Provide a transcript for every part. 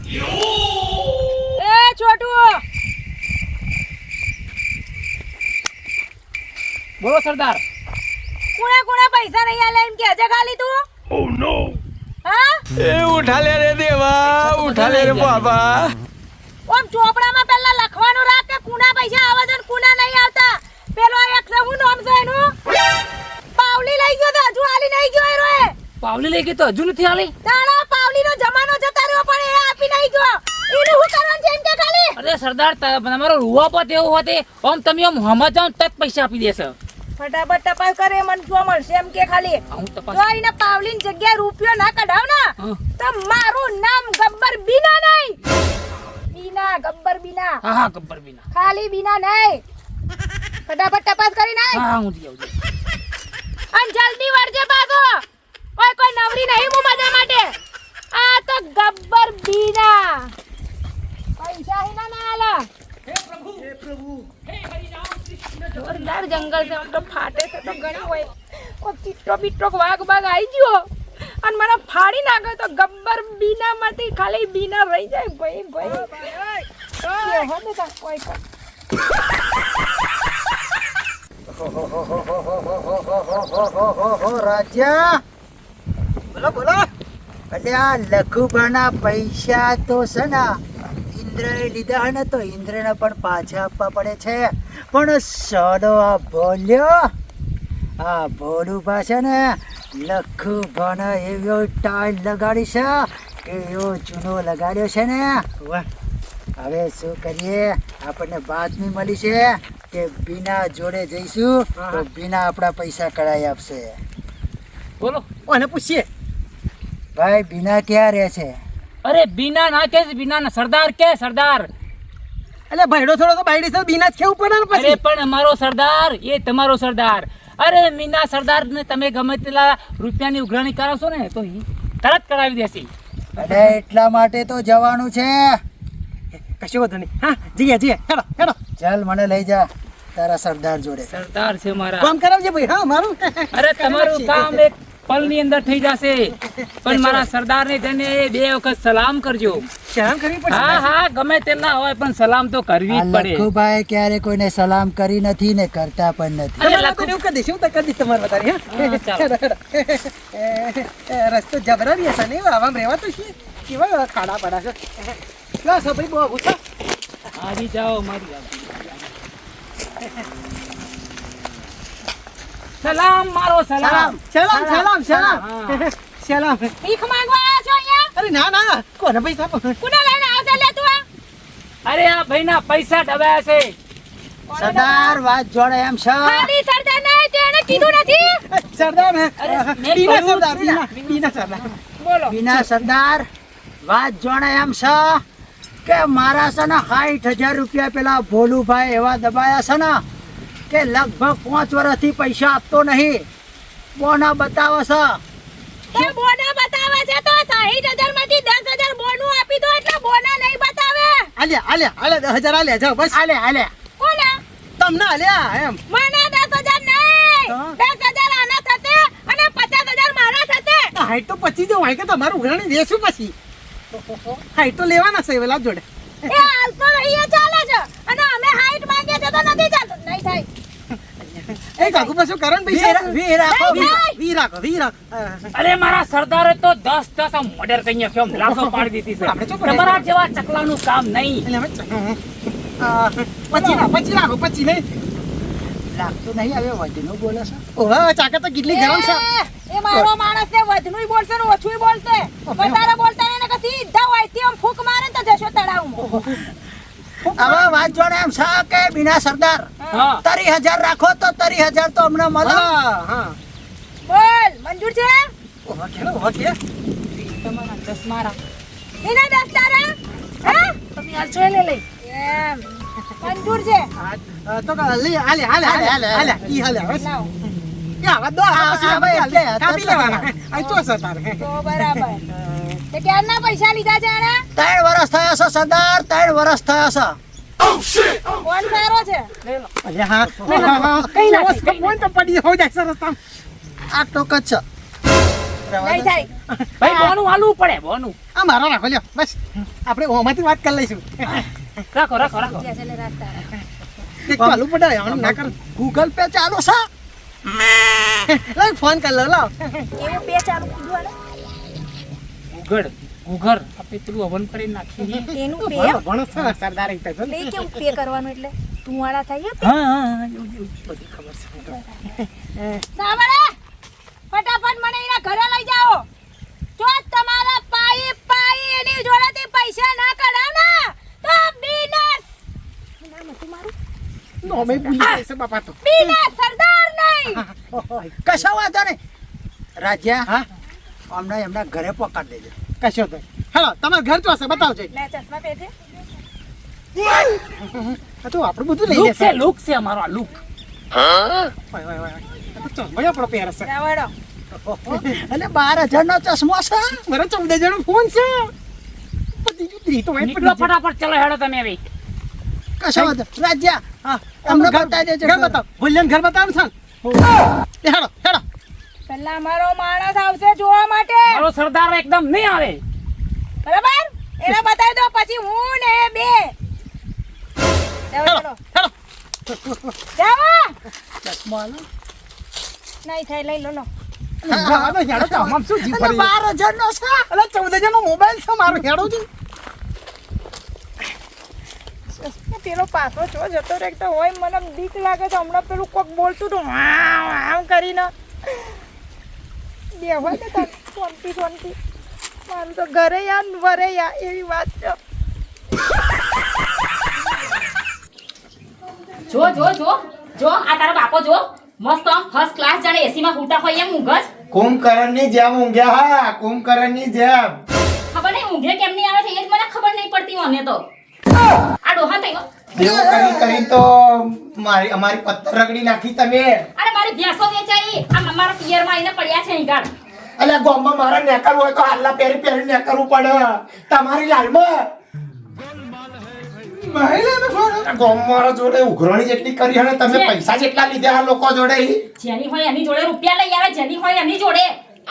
એ છોટુ બોલો સરદાર. કોણે પૈસા નહીં આલે એમ કે છે ખાલી તું હા એ ઉઠા લે રે દેવા, ઉઠા લે રે બાબા. ઓમ ચોપડામાં પહેલા લખવાનું રાખ કે કુના પૈસા આવે છે ને કુના નહીં આવતા. પેલો એક છે હું નામ છે એનું પાવલી લઈ ગયો તો હજુ આલી નહીં ગયો એરો એ. પાવલી લઈ ગઈ તો હજુ નથી આલી. તારા પાવલીનો જમાનો જતા રહ્યો પણ એ આપી નહીં ગયો. એને હું કરવાનું છે એમ કે ખાલી. અરે સરદાર તમારો રૂવા પર એવું હોતે આમ તમે આમ હમા જાવ તક પૈસા આપી દેશે. ફટાફટ તપાસ કરે મન જો મળશે એમ કે ખાલી. હું તપાસ જો એને પાવલીની જગ્યાએ રૂપિયો ના કઢાવ ને હા. તો મારું નામ ગબ્બર બીના નહીં. બીના ગબ્બર બીના. હા હા ગબ્બર બીના. ખાલી બીના નહીં. ફટાફટ તપાસ કરી નાખ. હા હું જઈ આવું. અને જલ્દી વળજે પાછો. ઓય કોઈ નવરી નહીં હું મજા માટે. આ તો ગબ્બર બીના. પૈસા હી ના આલા. જોરદાર જંગલ છે આમ તો ફાટે છે તો ઘણી હોય. કોઈ ચિટ્ટો બિટ્ટો વાઘ આવી ગયો અને મને ફાડી નાખે તો ગબ્બર બીના માંથી ખાલી બીના રહી જાય ભાઈ ભાઈ. હો બેટા કોઈ રાજા બોલો બોલો. અલ્યા લખુભાના પૈસા તો છે ને ઇન્દ્રએ લીધા ને તો ઇન્દ્રને પણ પાછા આપવા પડે છે. પણ સડો આ બોલ્યો આ ભોલુભા છે ને લખુભાને એવો ટાઈલ લગાડી છે કે એવો ચૂનો લગાડ્યો છે ને. હવે શું કરીએ? આપણને બાતમી મળી છે કે બીના જોડે જઈશું તો બીના આપણા પૈસા કઢાઈ આપશે. બોલો. ઓને પૂછીએ. ભાઈ બીના ક્યાં રહે છે? અરે બીના ના કે બીના ના સરદાર કે સરદાર. એટલે ભાઈડો થોડો તો બાયડી છે બીના જ કેવું પડે ને અરે પછી. પણ અમારો સરદાર એ તમારો સરદાર. અરે મીના સરદાર ને તમે ગમે તેટલા રૂપિયાની ઉઘરાણી કરાવશો ને તો ઈ તરત કરાવી દેશે. અરે એટલા માટે તો જવાનું છે. કશું વાંધો નહીં. હા જઈએ હેડો હેડો. ચાલ મને લઈ જા તારા સરદાર જોડે. સરદાર છે મારા. કામ કરાવજે ભાઈ. હા મારું. અરે તમારું કામ એક પલની અંદર થઈ જશે પણ મારા સરદારને જઈને બે વખત સલામ કરજો. સલામ કરવી પડશે. હા હા ગમે તેટલા હોય પણ સલામ તો કરવી જ આ પડે. લખુભાઈ ક્યારે કોઈને સલામ કરી નથી ને કરતા પણ નથી. અરે અરે એવું કરી દઈશું તો કરી દઈશ તમારે વધારે. હા, ચાલો. હેડો હેડો. રસ્તો જબરારી હશે ને આવામ રહેવા તો છે કેવા ખાડા પડા છે. લો છો ભાઈ બહુ ગુસ્સો. આવી જાઓ મારી સલામ મારો સલામ. સલામ સલામ સલામ હા. સલામ. ભીખ માંગવા આવ્યા છો અહીંયા? અરે ના ના કોને પૈસા કોને લઈને આવશે લે તું આ? અરે આ ભાઈના પૈસા ડબાયા છે. સરદાર વાત જોડે એમ છે. ખાલી સરદાર નહીં તેણે કીધું નથી. સરદાર હે મેં બીના કહ્યું સરદાર બીના સરદાર. બોલો. બીના સરદાર વાત જોડે એમ છે કે મારા છે ને 60,000 રૂપિયા પેલા ભોલુભાઈ એવા દબાયા છે ને કે લગભગ 5 વર્ષથી પૈસા આપતો નહીં. બોના બતાવે છે. તો બોના બતાવે છે તો 60,000 માંથી 10,000 બોનું આપી દો એટલે બોના નહીં બતાવે. આલ્યા 10,000 આલ્યા જાઓ બસ. હાલે કોને? તમને આલ્યા એમ. મને 10,000 નહીં. હા. 10,000 આના થશે અને 50,000 મારા થશે. હાઈટ તો 25 જો હોય કે તમારું ઉઘરાણી દેશું પછી. હાઈટ તો લેવાના છે વેલા જોડે. એ હાલ તો અહીંયા ચાલે છે અને અમે હાઈટ માંગીએ છે તો નથી ચાલતું. નહીં થાય. એ કાકુ પાછું કરણ પૈસા વી રાખો વી રાખો. અરે મારા સરદારે તો 10 આમ મર્ડર કઈ કેમ લાશો પાડી દીધી છે. આપણે શું કરીએ? તમારા જેવા ચકલાનું કામ નહીં. એટલે અમે પછી રાખો પછી નહીં. લાગતું નહીં. હવે વધનું બોલે છે. ઓહો ચાકા તો કેટલી ગરમ છે. એ મારો માણસ છે વધનુંય બોલશે ને ઓછુંય બોલશે. વધારે બોલતા નહીં ને કે સીધા વાયથી આમ ફૂંક મારે ને તો જશો તળાવમાં. હવે વાત જોડે એમ છે કે બીના સરદાર હા 30,000 રાખો તો 30,000 તો અમને મળે. હા બોલ મંજૂર છે? ઓહો કે તમારા 10 મારા. એના 10 તારા? હા? તમે હાલ છો લે લઈ. એમ મંજૂર છે. તો લે હાલે ઈ હાલે હવે લાવો. યા દો હા, ભાઈ, એટલે કાપી લેવાના આ ચો છે તારે. તો બરાબર. તે ક્યારના પૈસા લીધા છે એણે? 3 વર્ષ થયા છે સરદાર. 3 વર્ષ થયા છે. કોણ સારો છે? અરે હા કઈ ના કોઈ તો પડી હો જાય સરસ. આ ટોક જ છે. રહેવા નહીં દો. થાય. ભાઈ બોનું હાલવું પડે બોનું. આ મારો રાખો લ્યો બસ આપણે ઓમાંથી વાત કરી લઈશું રાખો રાખો રાખો. જે છે ને રાખતા. એક ચાલુ પડે આમ ના કર ગૂગલ પે ચાલુ છે લાવ ફોન કર લો લાવ એવું પે ચાલુ કીધું આને. ઉઘડ ઉઘર આપણે પેલું હવન કરી નાખીએ. એનું પે ભણો ભણો છે સરદાર એક તો પે કેવું પે કરવાનું એટલે ધુવાડા થાય એ હા હા હા, એવું એવું બધી ખબર છે. સાંભળે ફટાફટ મને એના ઘરે લઈ જાઓ. જો તમારા પાઈ એની જોડેથી પૈસા ના કઢાવ ને તો બિનાસ નામ હતું મારું નો મે ભૂલી જશે બાપા તો બિનાસ સરદાર નહીં. કશો વાંધો નહીં રાજ્યા હા અમને એમના ઘરે પકડ દેજો. કશો તો હાલો તમારું ઘર તો હશે બતાવજો લે ચશ્મા પહેરજે. આ તો આપણું બધું લઈ લુક લેશે છે લુક છે અમારો આ લુક. વાય વાય વાય આ તો ચશ્મા આપણો પહેર હશે રાવડો અને 12,000 નો ચશ્મો છે. મારા 14 જણનો ફોન છે પતિ જુદરી તો વાય નીકળો ફટાફટ ચલો હેડો તમે હવે. કશો વાંધો રાજ્યા હા અમને ઘર બતાવી દેજો ઘર બતાવ ભૂલ્યાને ઘર બતાવ છે એ હેડો હેડો પહેલા અમારો માણસ આવશે જોવા માટે મારો સરદાર એકદમ નહીં આવે. બરાબર એને બતાવી દો પછી હું ને એ બે હેડો હેડો જાઓ ચશ્મો આલો. નહીં થાય લઈ લો લો હા તો હેડો તો આમ શું જીવ અને પડી 12,000 નો છે. અરે 14 જણનો મોબાઈલ છે મારો હેડો છે પેલો પાછો છો જતો રહેતો હોય મને બીક લાગે છે હમણાં પેલું કોક બોલતું હતું આમ કરીને બેહવા દે તાર શાંતિ શાંતિ મારું તો ઘરે યા ને વરે યા એવી વાત છે જો જો જો જો આ તારો બાપો જો મસ્ત આમ ફર્સ્ટ ક્લાસ જાણે એસી માં હુટા હોય એમ ઊંઘ જ કુંભકર્ણની જેમ ઊંઘ્યા હા કુંભકર્ણની જેમ ખબર નહીં ઊંઘે કેમ નહીં આવે છે એ જ મને ખબર નહીં પડતી મને તો આ ડોહા થયો એવું કરી તો અમારી પત્તર રગડી નાખી તમે અરે મારી ભેંસો વેચાઈ આ મારા પિયરમાં આવીને પડ્યા છે અહીં ગાડ અલ્યા ગામમાં મારા નેકરવું હોય તો હાલના પહેરી પહેરી નેકરવું પડે તમારી લાલમાં મહિલાનો ફોન ગામમાં મારા જોડે ઉઘરાણી જેટલી કરી અને તમે પૈસા જેટલા લીધા આ લોકો જોડે ઈ? જેની હોય એની જોડે રૂપિયા લઈ આવે જેની હોય એની જોડે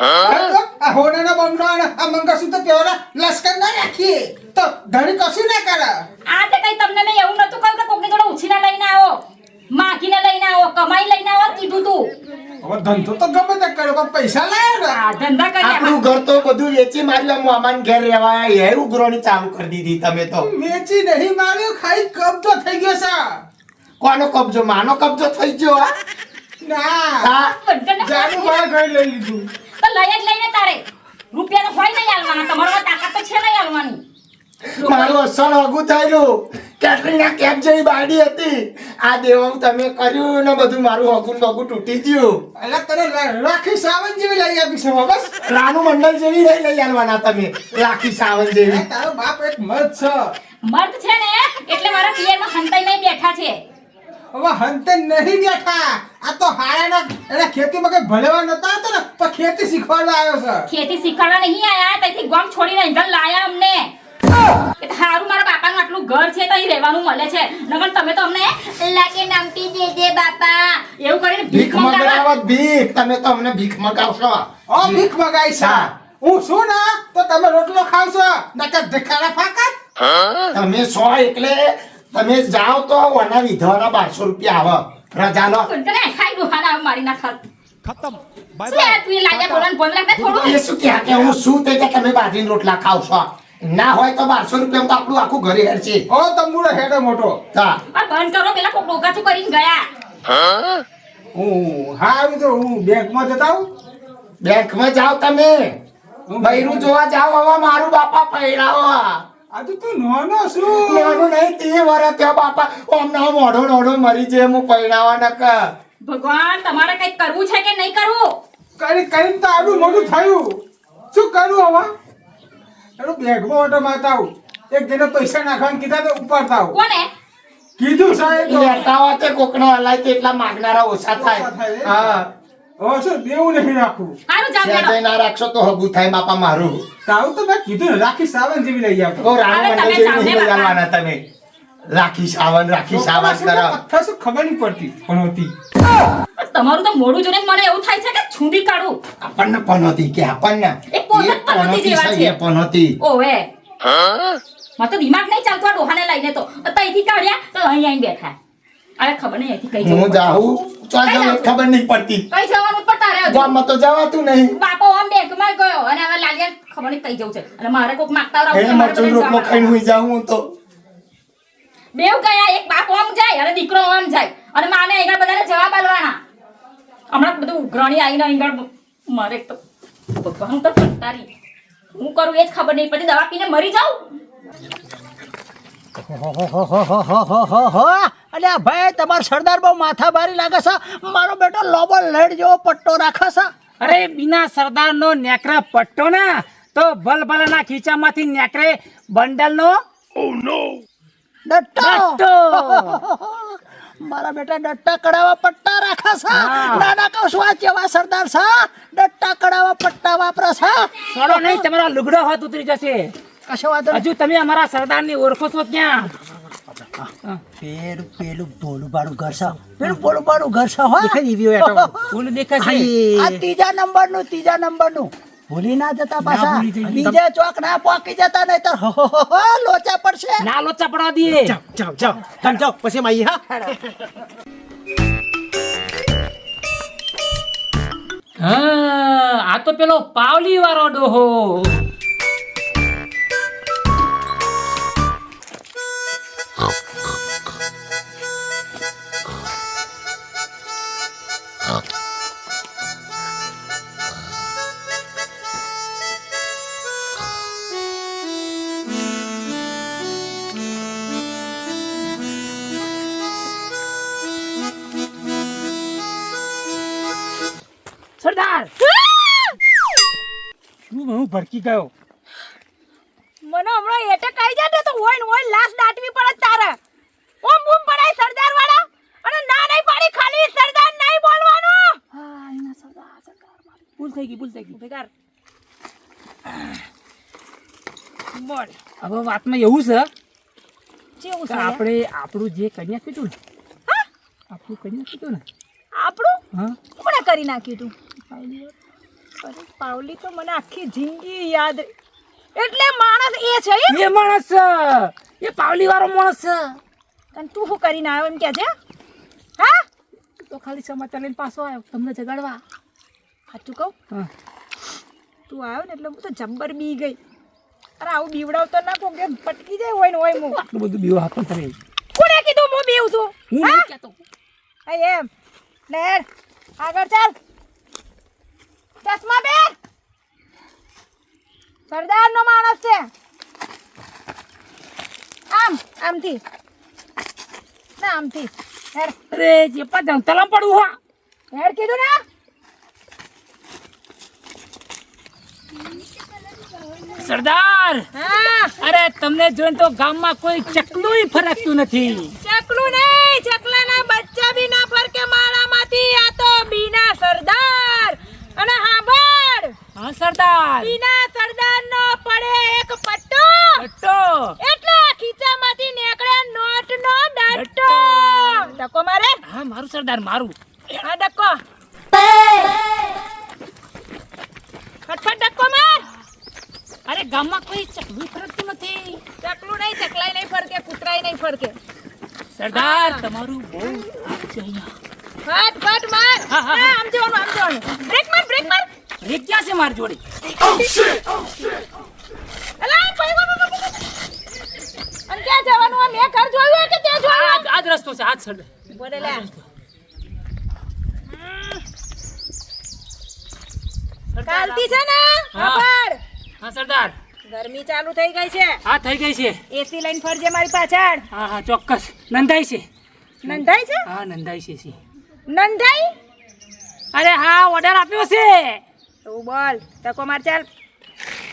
આ હોનાના બંગલા આ મંગળસૂત્ર પહેરવાના લશ્કર ના રાખીએ તો ધણી કશું ના કરે આ તે કઈ તમને મેં એવું નતું કહ્યું કે કોકની જોડે ઉછીના લઈને આવો માગીને લઈને આવો કમાઈ લઈને આવો કીધું તું હવે ધંધો તો ગમે તે કર્યો પણ પૈસા લાવ્યો ને આ ધંધા કરી આપણું ઘર તો બધું વેચી માર્યું આ મામાને ઘેર રહેવા એ ઉઘરાણી ચાલુ કરી દીધી તમે તો વેચી નહીં માર્યો ખાઈ કબજો થઈ ગયો છે કોનો કબજો માનો કબજો થઈ ગયો ના હા બંધનને જાનું મારા ઘરે લઈ લીધું તો લઈ જ લઈને તારે રૂપિયા તો હોય નહીં આલવાના તમારો તાકાત તો છે નહીં આલવાની મારું અસર હગું થયેલું કેટરીના કેપ જેવી બાયડી હતી આ દેવું તમે કર્યું ને બધું મારું હગું બગું તૂટી ગયું એટલે તને રાખી સાવન જેવી લઈ આપી છે બસ રાનુ મંડળ જેવી નહીં લઈ આવવાના તમે રાખી સાવન જેવી તારો બાપ એક મત છે મર્દ છે ને એટલે મારા પિયરમાં હંતાઈ નહીં બેઠા છે હવે હંતે નહીં બેઠા આ તો હાયાના એને ખેતીમાં કઈ ભણવા નતા હતો ને તો ખેતી શીખવાડવા આવ્યો છે ખેતી શીખવાડવા નહીં આયા તેથી ગામ છોડીને અહીં લાયા અમને એ તો હારું મારા બાપાનું આટલું ઘર છે તો અહીં રહેવાનું મળે છે નકર તમે તો અમને લાગે નામટી દે બાપા એવું કરીને ભીખ મગાવત ભીખ તમે તો અમને ભીખ મગાવશો ઓ ભીખ મગાઈ છે હા. હું શું ના તો તમે રોટલો ખાવશો નકર ધખાડા ફાકત તમે સો એટલે તમે જાઓ તો વના વિધવાના 1200 રૂપિયા આવે રજા લો કોણ ખાઈ ડોહાના મારી નાખત ખતમ બાય તું લાગે બોલન બોલ લાગે થોડું એ શું કે હું શું તે કે તમે બાજરીના રોટલા ખાવશો ના હોય તો 1200 રૂપિયા તો આપણું આખું ઘરે હેર છે ઓ તંબુરો હેડે મોટો હા આ બંધ કરો પેલા કોક ડોકાચું કરીને ગયા હું હારું તો હું બેંકમાં જતા આવું બેંકમાં જાઓ તમે બૈરું જોવા જાઓ હવે મારું બાપા પહેરાવો આજે તું નોનો શું નાનું નહીં 30 વર્ષ થયા બાપા ઓમના મોઢો મરી જાય હું પહેરાવા નકર ભગવાન તમારે કઈ કરવું છે કે નહીં કરવું કરી કરીને તો આડું મોઢું થયું શું કરું હવે એનું બેંકમાં ઓટો મારતા આવું એક જણે પૈસા નાખવાનું કીધા તો ઉપાડતા આવું કોને કીધું સાહેબ તો લેતા હોય તે કોકનો હલાય તે એટલા માગનારા ઓછા થાય ઓછા થાય. હા હવે શું દેવું નહીં રાખવું હારું જાવ ત્યાં મેડમ જઈ ના રાખશો તો હગું થાય બાપા મારું તારું તો મેં કીધું ને રાખી સાવન જેવી લઈ આપો ઓ રાણુ હવે મંડળ તમે જેવી નહીં જાઓ ને લઈ આવવાના તમે રાખી સાવન કરો પથ્થર શું ખબર નહીં પડતી પણ હોતી તમારું તો મોઢું જોઈને મને એવું થાય છે કે છૂંદી કાઢું. આપણને પનોતી કે આપણને એ પોતે જ પનોતી જેવા છે. એ પનોતી ઓવે મારે તો દિમાગ નહીં ચાલતું આ ડોહાને લઈને તો તઈથી કાઢ્યા તો અહીં આવીને બેઠા. અરે ખબર નહીં અહીંથી કઈ હું જવું. જાઉં ચોલ જાઉં ખબર નહીં પડતી કઈ જવાનું પણ તારે હજુ. ગામમાં તો જવાતું નહીં બાપો આમ બેંકમાં ગયો અને હવે લાલિયા ખબર નહીં કઈ જવું છે અને મારે કોક માગતા એ રહું મરચું રોટલો ખાઈને હુઈ જાઉં હું તો બેવ ગયા એક બાપ આમ જાય અને દીકરો આમ જાય અને માને આગળ બધાને જવાબ આલવાના. હમણાં બધું ઉઘરાણી આવીને આગળ મારે તો ભગવાન તો કંટાળી હું કરું એ જ ખબર નહીં પછી દવા પીને મરી જાઉં. અલ્યા ભાઈ તમારો સરદાર બહુ માથા ભારી લાગે છે. મારો બેટો લોબો લેડ જેવો પટ્ટો રાખે છે. અરે બીના સરદારનો નેકરા પટ્ટો ના તો ભલભલાના ખીચામાંથી નેકરે બંડલનો ડટ્ટો પટ્ટો. મારા બેટા ડટ્ટા કડાવા પટ્ટા રાખે છે. હા. નાના કહું છું આ કેવા સરદાર છે. ડટ્ટા કડાવા પટ્ટા વાપરે છે. સડો નહીં તમારો લુગડો હાથ ઉતરી જશે. કશો વાંધો નહીં. હજુ તમે અમારા સરદારની ઓળખો છો ક્યાં? પેલું ભોલું બાળું ઘર છે. પેલું ભોલું બાળું ઘર છે હો. ફૂલ દેખાશે. આ ત્રીજા નંબરનું ભૂલી ના જતા પાછા. ભૂલી જઈએ. બીજે ચોક ના પોકી જતા નહીં તો લોચા પડશે. ના લોચા પડવા દઈએ. હા આ તો પેલો પાવલી વાળો ડોહો. સરદાર શું હું ભડકી ગયો? મને હમણાં એટેક આવી જાય ને તો હોય ને હોય લાશ દાટવી પડે તારે. ઓમ બૂમ પડાય સરદાર વાળા અને ના નહીં પાડી ખાલી સરદાર નહીં બોલવાનું. હા એના સરદાર ભૂલ થઈ ગઈ. ભેગાર બોલ હવે વાતમાં એવું છે કેવું કે છે આપણે આપણું જે કન્યા કીધું ને આપણું કન્યા કીધું ને આપણું હા કોણે કરી નાખ્યું તું? અરે પાવલી તો મને આખી જિંદગી યાદ રહી. એટલે માણસ એ છે એમ? એ માણસ છે. એ પાવલી વાળો માણસ છે. અને તું શું કરીને આવ્યો એમ કે છે? હા તો ખાલી સમાચાર લઈને પાછો આવ્યો તમને જગાડવા. સાચું કહું હા તું આવ્યો ને એટલે હું તો જબ્બર બી ગઈ. અરે આવું બીવડાવતો ના કહું કે પટકી જાય હોય ને હોય હું. આટલું બધું બીવો હાથ પણ કરે. કોને કીધું હું બીવું છું? હું હા? નહીં કહેતો. હા એમ નેર આગળ ચાલ. ચશ્મા પહેર. સરદારનો માણસ છે. આમથી ના આમથી હેર અરે જે પણ જંતલામ પડવું હા. હેર કીધું ને. સરદાર હા અરે તમને જોઈને તો ગામમાં કોઈ ચકલું ફરકતું નથી. ચકલું નહીં ચકલાના બચ્ચા બી ના ફરકે માળામાંથી. આ તો બીના સરદાર અને હાંભળ હા સરદાર બીના સરદારનો પડે એક પટ્ટો પટ્ટો એટલે ખીચામાંથી નીકળે નોટનો ડટ્ટો. ડકો મારે. હા મારું સરદાર મારું. હા ડકો ફટફટ ડકો માર. અરે ગામમાં કોઈ ચકલું ફરકતું નથી. ચકલું નહીં ચકલાય નહીં ફરકે કૂતરાય નહીં ફરકે. સરદાર તમારું બહુ છે અહીંયા. ફટ ફટ માર. હા, હા, હા, આમ જવાનું બ્રેક માર બ્રેક માર. એ ક્યાં છે મારી જોડે? અલા ભાઈ અને ક્યાં જવાનું? આ મેં ઘર જોયું હોય કે ત્યાં જોયું? આ જ રસ્તો છે આ જ સરદાર. બોલે લે. કાલથી છે ને હા. ખબર હા સરદાર ગરમી ચાલુ થઈ ગઈ છે. હા થઈ ગઈ છે. એસી લઈને ફરજે મારી પાછળ. હા હા ચોક્કસ નંદાઈ છે. નંધાઈ છે? હા નંદાઈ છે. નંધાઈ? અરે હા ઓર્ડર આપ્યો છે. તું બોલ તકો માર ચાલ.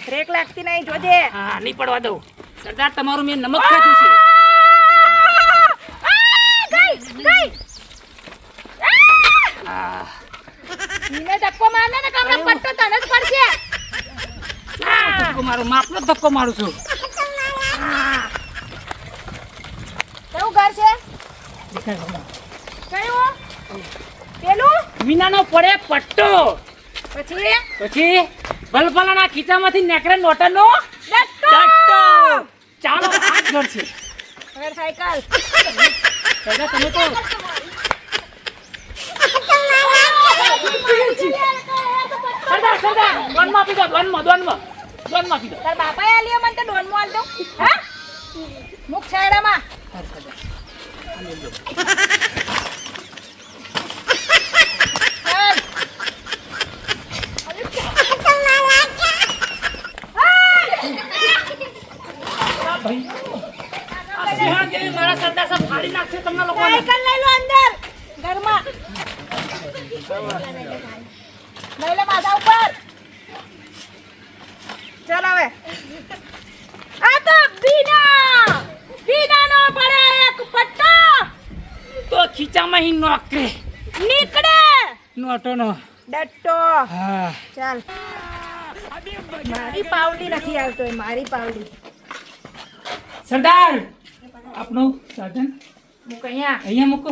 બ્રેક લાગતી નહીં જોજે. હા નહીં પડવા દઉં. સરદાર તમારું મેં નમક ખાધું છે. ગઈ હા નીને ધક્કો મારને ને કમરે પટ્ટો તને જ પડશે. ધક્કો મારું માપનો જ ધક્કો મારું છું. કેવું ઘર છે? દેખાય કયું પેલું મીનાનો પડે પટ્ટો પછી પછી બલબલાના ખીચામાંથી નેકરે નોટનો ડટ્ટો. ડટ્ટો. ચાલો આ જ ઘર છે હવે સાયકલ સરદાર તમે તો સરદાર ડોનમાં આપી દો ડોનમાં આપી દો તાર બાપાએ આલ્યો મને તો ડોન મોલ દો હા મુખ છાડામાં ભાઈ આ સિંહણ જેવી મારા સરદાર સાહેબ ફાડી નાખશે તમને લોકોને સાયકલ લઈ લો અંદર ઘરમાં લઈ લે માથા ઉપર ચાલ હવે આ તો બીનાનો પડે એક પટ્ટો તો ખીચામાં હી નોકરે નીકળે નોટોનો ડટ્ટો હા ચાલ મારી પાવડી નથી આવતો એ મારી પાવડી સરદાર આપનું સાધન મૂક અહીંયા અહીંયા મૂકો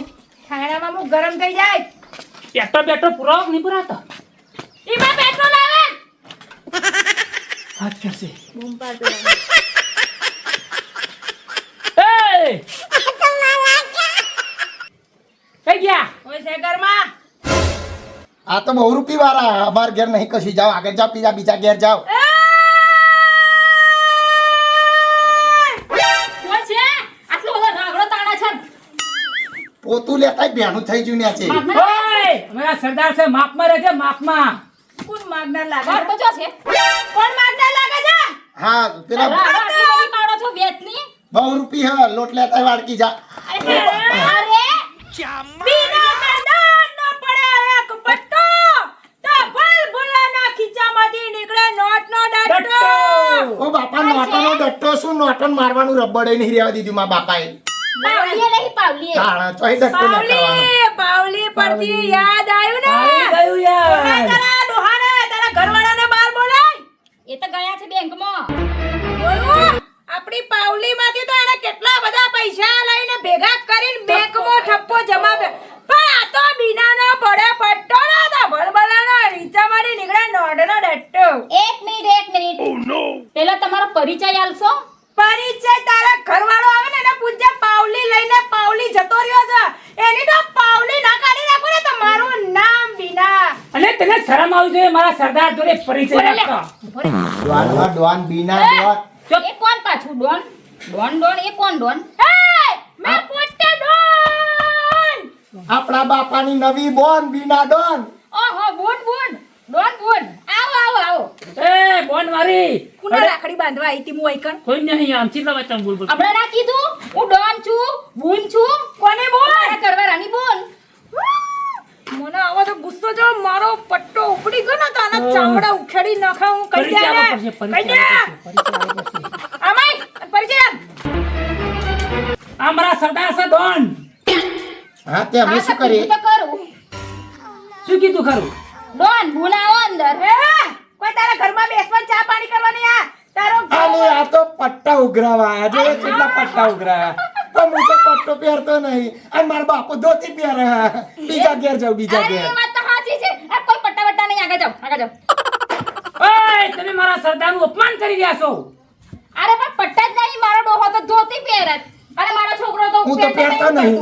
ખાણામાં મુક ગરમ થઈ જાય પેટ્રોલ પુરાવો કે નહીં પુરાતો એમાં પેટ્રોલ આવે હાથ કરશે બૂમ પાડતો એ કઈ ગયા ઓય છે ઘરમાં આ તો બહુ રૂપી વાળા અમાર ઘેર નહીં કશી જાઓ આગળ જાઓ બીજા ઘેર જાઓ કોણ છે આટલો બધો રાગડો તાણા છે પોતું લેતા ભેણું થઈ ગયું ને છે ઓય અમારા સરદાર છે માપમાં રહેજે માપમાં કોણ માગનાર લાગે ઘર તો જો છે કોણ માગનાર લાગે છે હા પેલા રાગડો આટલી બધી કાઢો છો વેચની બહુ રૂપી હા લોટ લેતા વાડકી જા અરે બીના સરદારનો પડે એક પટ્ટો તો ભલભલાના ખીચામાંથી નીકળે નોટનો ડટ્ટો ઓ બાપા નોટનો ડટ્ટો શું નોટન મારવાનું રબડે નહીં રહેવા દીધું મારા બાપાએ પાવલીએ નહીં પાવલીએ તાણા ચોય ડટ્ટો ના કરવાનો પાવલી પરથી યાદ આવ્યું ને આવી ગયું યાર તારા ડોહાને તારા ઘરવાળાને બહાર બોલાય એ તો ગયા છે બેંકમાં જોયું આપણી પાવલીમાંથી તો એને કેટલા બધા પૈસા લઈને ભેગા કરીને બેંકમાં ઠપ્પો જમાવ્યો પણ આ તો બીનાનો પડે પટ્ટો ના તો ભલભલાનો રીચામાંથી નીકળે નોટનો ડટ્ટો એક મિનિટ પેલા તમારો પરિચય આલશો પરિચય તારા ઘરવાળો આવે ને એને પૂછજે પાવલી લઈને પાવલી જતો રહ્યો છે એની તો પાવલી ના કાઢી નાખો ને તો મારું નામ બીના અને તને શરમ આવી જોઈએ મારા સરદાર જોડે પરિચય રાખતો ડોન બીના ડોન એ કોણ પાછું ડોન એ કોણ ડોન એ મે પોતે ડોન આપણા બાપાની નવી બોન બીના ડોન ઓહો ડોન આવો એ બોન મારી કુના રાખડી બાંધવા આવી તી હું આઈકણ કોઈ નહીં આમથી લવા તમ બોલ બોલ આપણે ના કીધું હું ડોન છું બૂન છું કોને બોલ મારા ઘરવાળાની બૂન મને આવો તો ગુસ્સો જો મારો પટ્ટો ઉપડી ગયો ને તો આના ચામડા ઉખેડી નાખા હું કહી પરિચય દે આપવો પડશે પરિચય કહી દે આપવો પડશે અમાય પરિચય આ મારા સરદાર છે ડોન હા તે અમે શું કરીએ તો કરું શું કીધું ખરું ડોન બૂન આવો અંદર એ કોઈ તારા ઘરમાં બેસવા ચા પાણી કરવાની આ તારો આલે આ તો પટ્ટા ઉઘરાવા આજે કેટલા પટ્ટા ઉઘરાયા પણ હું તો પટ્ટો પહેરતો નહીં અને મારા બાપુ ધોતી પહેરે બીજા ઘેર જાઉં બીજા અરે ઘેર એ વાત તો સાચી છે આ કોઈ પટ્ટા વટ્ટા નહીં આગળ જાઓ ઓય તમે મારા સરદારનું અપમાન કરી રહ્યા છો અરે પણ પટ્ટા જ નહીં મારો ડોહો તો ધોતી પહેરત અને મારો છોકરો તો હું તો પહેરતો નહીં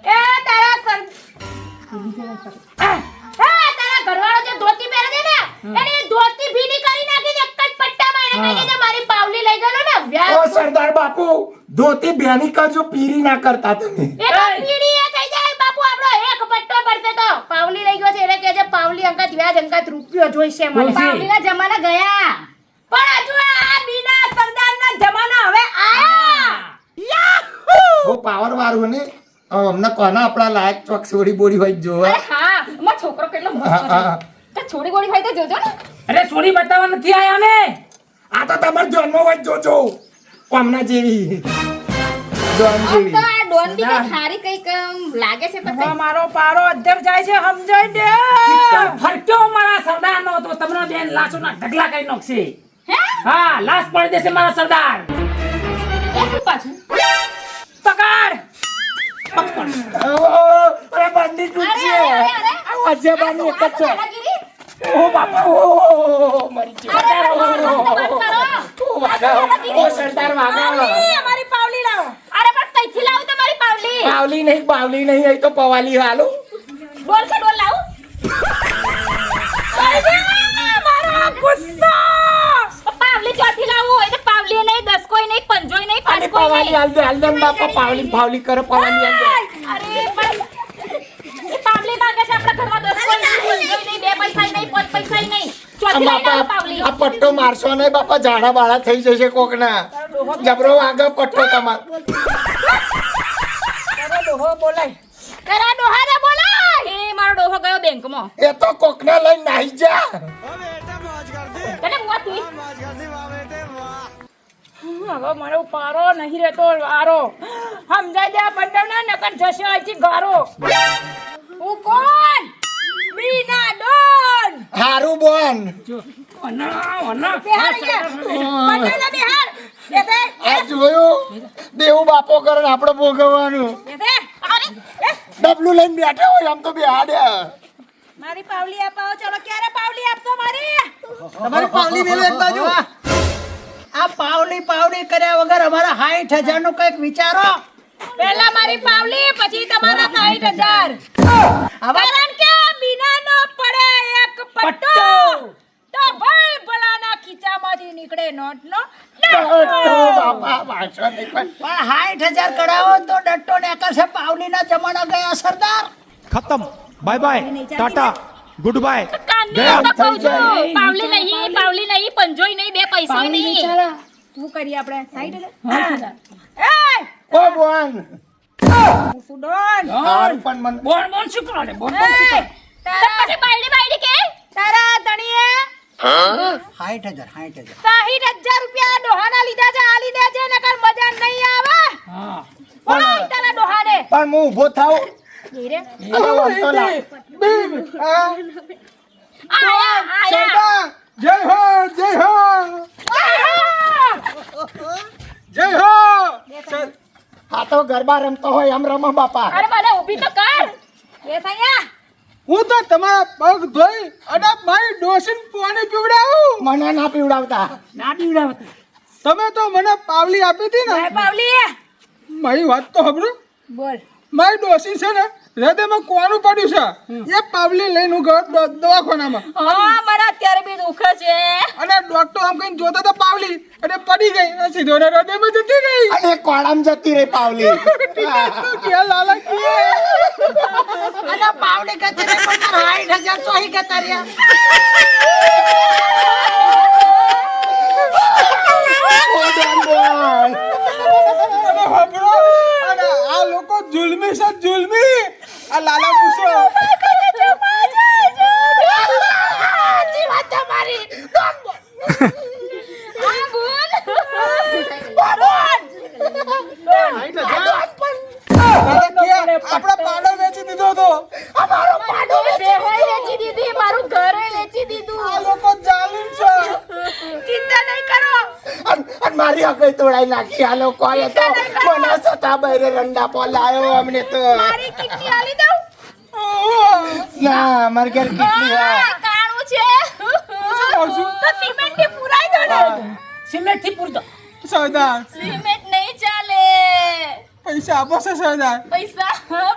એ તારા તારા ઘરવાળો જે ધોતી પહેરે છે ને એને ધોતી ભીની કરી નાખી છે એક જ પટ્ટામાં એને કહી દે મારી પાવલી લઈ ગયો ને ઓ વ્યાસ સરદાર બાપુ ધોતી બેની કરજો પીરી ના કરતા તમે એ તો પીડી એ થઈ જાય બાપુ આપણો એક પટ્ટો પડશે તો પાવલી લઈ ગયો છે એટલે કે છે પાવલી અંકત વ્યાજ અંકત રૂપિયો જોઈશે મને જોઈશે. પાવલીના જમાના ગયા પણ હજુ આ બીના સરદારના જમાના હવે આયા ઓ પાવર વાળું ને અમને કોના આપણા લાયક ચોક છોડી બોડી હોય જોવા અરે હા મારો છોકરો કેટલો મસ્ત હા, હા. છે તો છોડી ગોળી હોય તો જોજો ને અરે છોડી બતાવવા નથી આયા અમે આ તો તમારે જન્મ હોય જોજો હમણાં જેવી ડોન આમ જેવી તો આ ડોન બી કઈ સારી કઈક લાગે છે પણ કઈ મારો પારો અધ્ધર જાય છે સમજાઈ દે ફરક્યો મારા સરદારનો તો તમને બેન લાશોના ઢગલા કરી નાખશે હે હા લાશ પડી દેશે મારા સરદાર એક પાછું પકડ અરે બંદી અરે અરે અરે આવો પાછળની એક જ છે દાદાગીરી? ઓ બાપા ઓ મરી ગયો અરે, વાત કરો. ઓ વાગા ઓ સરદાર વાગા અમારી પાવલી લાવો. અરે પણ કઈથી લાવું તમારી પાવલી? બાવલી નહીં અહીં તો પવાલી હાલો ડોલ કે ડોલ લાવું? મારો ગુસ્સો. પાવલી ચોથી લાવું? એ તો પાવલી નહીં, દસકોય નહીં, પંજોય નહીં, અને પાંચકોય પવાલી નહીં. હાલ દે બાપા પાવલી કરો પવાલી હાલ દે અરે પણ એ પાવલી માંગે છે આપણા ઘરમાં દસકોય નહીં, પંજોય નહીં, બે પૈસાય નહીં, પાંચ પૈસાય નહીં. ચોથી લઈ લાવો પાવલી. આ પટ્ટો મારશો ને બાપા ઝાડા બાળા થઈ જશે કોકના જબરો આગળ પટ્ટો તમાર તારો ડોહો બોલાય. તારા ડોહાને બોલાય. એ મારો ડોહો ગયો બેંકમાં. એ તો કોકને લઈને નાહી જા તને મોતી. હવે મારો પારો નહીં રહેતો વારો. સમજાઈ જા બંને નકર જશે અહીંથી ગારો. હું કોણ? બીના ડોન. હારું બોન બિહાર અહીંયા. બંનેને બિહાર. બેસે. આ જોયું દેવું બાપો કરે ને આપણે ભોગવવાનું બેસે. અરે, બેસ. ડબલું લઈને બેઠા હોય આમ તો બેહાડ્યા મારી પાવલી અપાવો. ચલો ક્યારે પાવલી આપશો મારી? તમારી પાવલી મેલો એક બાજુ આ પાવલી કર્યા વગર અમારા 60,000 નું કઈક વિચારો પહેલા મારી પાવલી પછી તમારા 60,000. કારણ કે બીનાનો પડે એક પટ્ટો તો ભાઈ ભલાના ખીચામાંથી નીકળે નોટનો બાપા વાંચો નહીં પણ પણ 60,000 કઢાવો તો ડટ્ટો ને કરશે પાવલીના જમાના ગયા સરદાર खत्म bye bye tata goodbye કાનની તો કહું છું. પાવલી નહીં, પંજોય નહીં, બે પૈસાય નહીં. શું કરીએ આપણે? 60,000. એ ઓ બોન સુડોન. હારું પણ મન બોન શું કરો લે બોન એ, તો તારા પછી બાયડી કે તારા ધણીએ 60,000 60,000 રૂપિયા ડોહાના લીધા છે. આ લીધા છે નકર મજા નહીં આવે. હા બોલાય તારા ડોહાને. પણ હું ઊભો થાઉં એ રે. અરે વાંધો ના. આયા. જય હો જય હો જય હો આ તો ગરબા રમતો હોય એમ રમો બાપા અરે મને ઊભી તો કર. બેસ અહીંયા. હું તો તમારા પગ ધોઈ અને મારી ડોસીને પાણી પીવડાવું. મને ના પીવડાવતા ના પીવડાવતા તમે તો મને પાવલી આપી હતી ને મારી પાવલી. મારી વાત તો સાંભળો. બોલ. મારી ડોસી છે ને હૃદયમાં કોનું પડ્યું છે એ પાવલી લઈને હું ગયો દવાખાનામાં હા મને અત્યારે બી દુખે છે. અને ડોક્ટર આમ કઈ જોતા હતા પાવલી અને પડી ગઈ અને સીધો ને હૃદયમાં જતી રહી. અને કોળામાં જતી રહી પાવલી તો કે લાલા કે અને પાવલી કહેતી રહી પણ 60,000 ચોહી કહેતા રહ્યા ઓ બોન બોન અને સાંભળો, અને આ લોકો જુલમી છે જુલમી. આ લાલા પૂછો આપડા પાડો વેચી દીધો હતો. બેહોય વેચી દીધી, મારું ઘરે વેચી દીધું. આ લોકો જાલિમ છે. ચિંતા નહીં કરો. અને મારી આગળ તોડાઈ નાખી આ લોકોએ તો મને સતા બૈરે રંડા પોલાયો અમને તો મારી કિટલી આલી દઉં. ના મારી ઘર કેટલી આ કાણું છે. તો સિમેન્ટથી પુરાઈ દો ને. સિમેન્ટ થી પૂરતો સરદાર સિમેન્ટ નહીં ચાલે. પૈસા આપો છે સરદાર.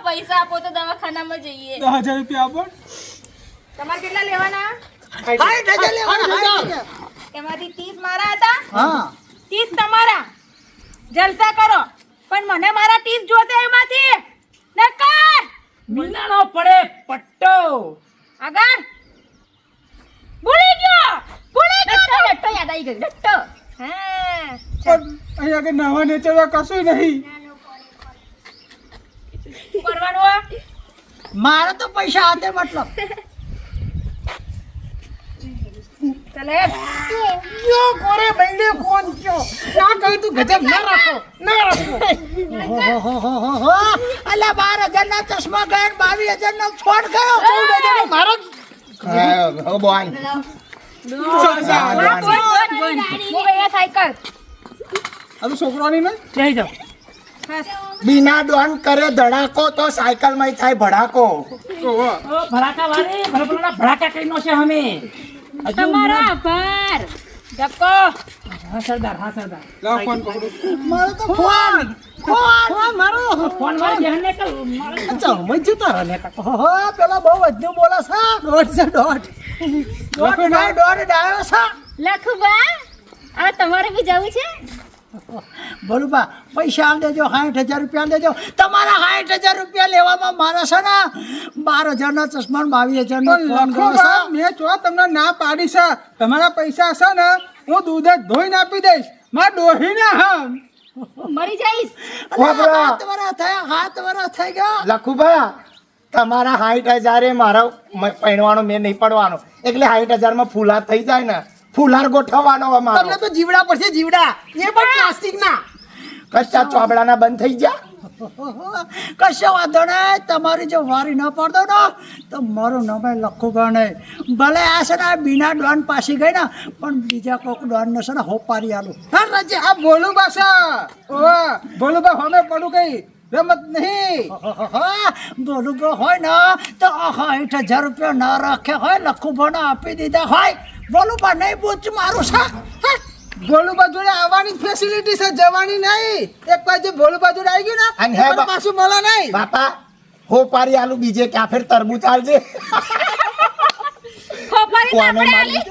પૈસા આપો તો દવાખાનામાં જઈએ. 10,000 રૂપિયા આપો. તમારે કેટલા લેવાના? 60,000 લેવાના 60,000 એમાંથી 30 મારા હતા, હા 30 તમારા. જલસા કરો પણ મને મારા 30 જોશે એમાંથી. નકર મીનાનો પડે પટ્ટો આગળ ભૂલી ગયો. ડટ્ટો યાદ આવી ગયું. ડટ્ટો. હા પણ અહીંયા આગળ નવા નેચરવા કશું નહીં. શું કરવાનું આ? મારે તો પૈસા હાથે મતલબ ચાલે. યો કોરે બૈને ફોન ક્યો ના કહું તું ગજબ ના રાખો ના રાખો. અલા 12,000 ના ચશ્મા ગયા 22,000 નો છોડ ગયો 14,000 નો મારો ઓ બોન બોલ, બોલ. હું ગયા સાયકલ. આ તો છોકરાની ને જઈ જાઓ બીના ડોન કરે ધડાકો તો સાયકલમાં થાય ભડાકો. ઓહો. ભડાકા વાળી ભડાકા કરી નો છે અમે તમારો આભાર ધક્કો હા સરદાર હા સરદાર લાવ ફોન પકડું. મારો તો ફોન મારો ફોન વાળી બહેનને કહું ચમચ જતા રહે હો પેલા બહુ વધુ બોલે છે દોઢ છે દોઢ ડાયો છે લખુબા હવે તમારે બી જવું છે બોલુબા પૈસા આલ દેજો 60,000 રૂપિયા દેજો તમારા 60,000 રૂપિયા લેવામાં મારે છે ને 12,000 ચશ્મા 22,000 નો ફોન ગયો છે મેં જો તમને ના પાડી છે તમારા પૈસા છે ને હું દૂધ જ ધોઈને આપી દઈશ મારા ડોહીને હમ મરી જઈશ વાપરા. હાથ વરસ થઈ ગયા લખુભા તમારા 60,000 મારા પહેરવાનો મેં નહીં પડવાનો એટલે 60,000 માં ફુલાર થઈ જાય ને ફુલાર ગોઠવવાનો તમને અમારો તો જીવડા પડશે જીવડા એ પણ પ્લાસ્ટિકના કચ્ચા ચોબડાના બંધ થઈ ગયા. કશો વાંધો નહીં તમારી જો વારી ન પડતો ને તો મારું નામ લખુબા નહીં ભલે આ છે ને બીના ડોન પાછી ગઈ ને પણ બીજા કોઈક ડોનને છે ને હોપારી આલું હા રજે આ ભોલું બાસા ઓહો ભોલું બા હમે પડું કઈ રમત નહીં બોલું હોય ને તો 60,000 રૂપિયા ના રાખ્યા હોય લખુભાને આપી દીધા હોય બોલું બા નહીં બૂચ મારું છે હા? ભોલુબા જોડે આવવાની ફેસિલિટી છે જવાની નહીં એક પાસે ભોલુબા જોડે આવી ગયું અને ને હે પણ પાછું મળે નહીં બાપા હો પારી આલુ બીજે ક્યાં ફેર તરબૂચ આલજે ખોપારી તો ફોને આપણે મળી આલી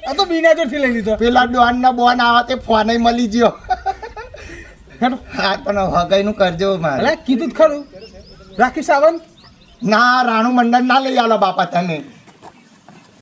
આ તો બીના જોડથી લઈ લીધો પેલા ડોન ના બોન આવા તે ફોને મળી ગયો હા પણ હગાઈનું કરજો મારે અરે કીધું જ ખરું રાખી સાવંત ના રાણુ મંડળ ના લઈ આલો બાપા તમે